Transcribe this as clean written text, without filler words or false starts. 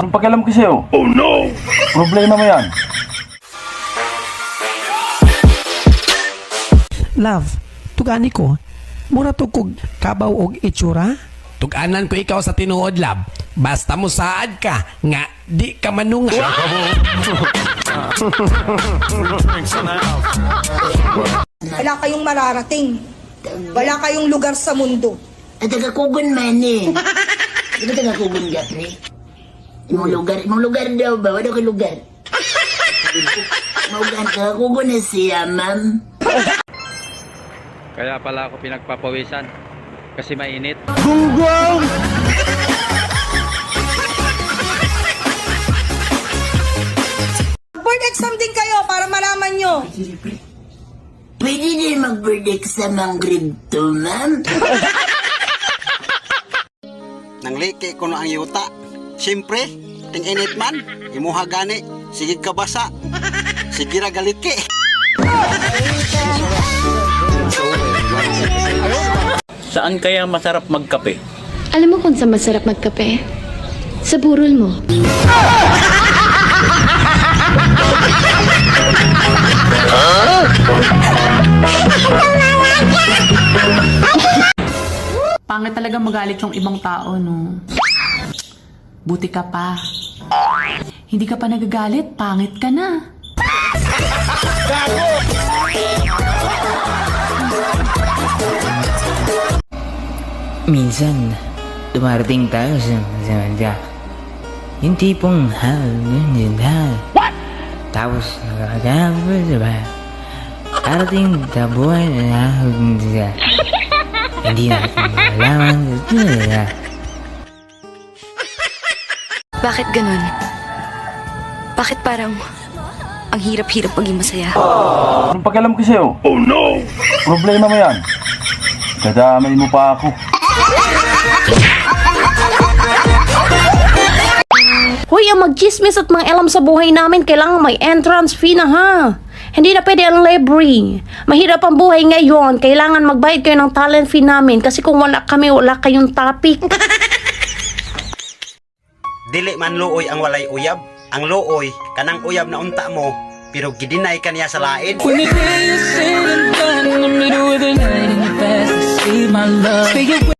Anong pakialam ko sa'yo? Oh no! Problema mo yan. Love, tugani ko. Mura to kog kabaw og itsura. Tuganan ko ikaw sa tinuod, lab. Basta mo saad ka, nga di ka manunga. Wala kayong mararating. Wala kayong lugar sa mundo. At tagakugon man eh. Di ba tagakugon ka, pre? Imong lugar daw ba? Wala ka lugar. Maugan, tagakugon na siya, ma'am. Kaya pala ako pinagpapawisan kasi mainit. Board exam din kayo para malaman nyo. Pwede din mag-board exam ang grade 2, ma'am. Nang liki ko no ang yuta. Siyempre, ting init man, imuha gani, sige ka basa. Sige ra galiki. Saan kaya masarap magkape? Alam mo kung saan masarap magkape? Sa burol mo. Pangit talaga magalit yung ibang tao, no? Buti ka pa. Hindi ka pa nagagalit, pangit ka na. Minsan, dumarating tayo sa yung tipong What? Tapos nakakagabos, diba? Darating sa buhay na hindi natin malaman. Bakit ganun? Bakit parang ang hirap-hirap maging masaya? Anong pakialam ko sa'yo? Oh no! Problema mo yan. Kadamay mo pa ako. Hoy, ang mag-chismis at mga alam sa buhay namin, kailangan may entrance fee na ha. Hindi na pwede ang library. Mahirap ang buhay ngayon. Kailangan magbayad kayo ng talent fee namin kasi kung wala kami, wala kayong topic. Dili man luoy ang walay uyab. Ang luoy, kanang uyab na unta mo, pero gidinay kaniya sa lain. When the day is said and done in the middle of the night and you fast asleep, my love.